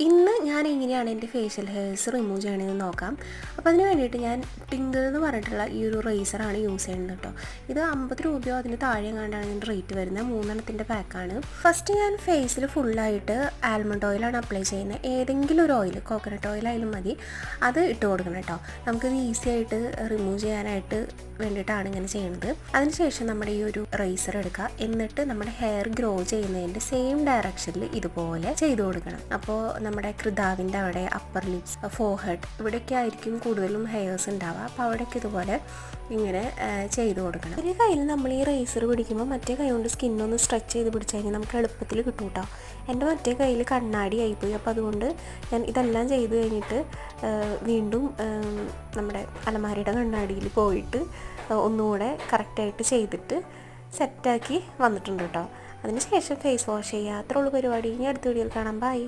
ഇന്ന് ഞാൻ എങ്ങനെയാണ് എൻ്റെ ഫേഷ്യൽ ഹെയർസ് റിമൂവ് ചെയ്യണമെന്ന് നോക്കാം. അപ്പോൾ അതിന് വേണ്ടിയിട്ട് ഞാൻ ടിങ്കിൾ എന്ന് പറഞ്ഞിട്ടുള്ള ഈ ഒരു റേസറാണ് യൂസ് ചെയ്യുന്നത് കേട്ടോ. ഇത് 50 രൂപയോ അതിന് താഴെ കണ്ടാണ് ഇതിൻ്റെ റേറ്റ് വരുന്നത്. 3 പാക്കാണ്. ഫസ്റ്റ് ഞാൻ ഫേസിൽ ഫുള്ളായിട്ട് ആൽമണ്ട് ഓയിലാണ് അപ്ലൈ ചെയ്യുന്നത്. ഏതെങ്കിലും ഒരു ഓയിൽ, കോക്കനട്ട് ഓയിലായാലും മതി, അത് ഇട്ട് കൊടുക്കണം കേട്ടോ. നമുക്കിത് ഈസി ആയിട്ട് റിമൂവ് ചെയ്യാനായിട്ട് വേണ്ടിയിട്ടാണ് ഇങ്ങനെ ചെയ്യുന്നത്. അതിനുശേഷം നമ്മുടെ ഈ ഒരു റേസർ എടുക്കുക. എന്നിട്ട് നമ്മുടെ ഹെയർ ഗ്രോ ചെയ്യുന്നതിൻ്റെ സെയിം ഡയറക്ഷനിൽ ഇതുപോലെ ചെയ്തു കൊടുക്കണം. അപ്പോൾ നമ്മുടെ കൃതാവിൻ്റെ അവിടെ, അപ്പർ ലിപ്സ്, ഫോർഹെഡ്, ഇവിടെയൊക്കെ ആയിരിക്കും കൂടുതലും ഹെയർസ് ഉണ്ടാവുക. അപ്പോൾ അവിടെയൊക്കെ ഇതുപോലെ ഇങ്ങനെ ചെയ്ത് കൊടുക്കണം. ഒരു കയ്യിൽ നമ്മൾ ഈ റേസർ പിടിക്കുമ്പോൾ മറ്റേ കൈ കൊണ്ട് സ്കിന്നൊന്ന് സ്ട്രെച്ച് ചെയ്ത് പിടിച്ചു കഴിഞ്ഞാൽ നമുക്ക് എളുപ്പത്തിൽ കിട്ടും കേട്ടോ. എൻ്റെ മറ്റേ കയ്യിൽ കണ്ണാടി ആയിപ്പോയി. അപ്പോൾ അതുകൊണ്ട് ഞാൻ ഇതെല്ലാം ചെയ്ത് കഴിഞ്ഞിട്ട് വീണ്ടും നമ്മുടെ അലമാരിയുടെ കണ്ണാടിയിൽ പോയിട്ട് ഒന്നുകൂടെ കറക്റ്റായിട്ട് ചെയ്തിട്ട് സെറ്റാക്കി വന്നിട്ടുണ്ട് കേട്ടോ. അതിന് ശേഷം ഫേസ് വാഷ് ചെയ്യുക. അത്രയുള്ള പരിപാടി. ഇനി അടുത്ത വീഡിയോയിൽ കാണാം. ബൈ.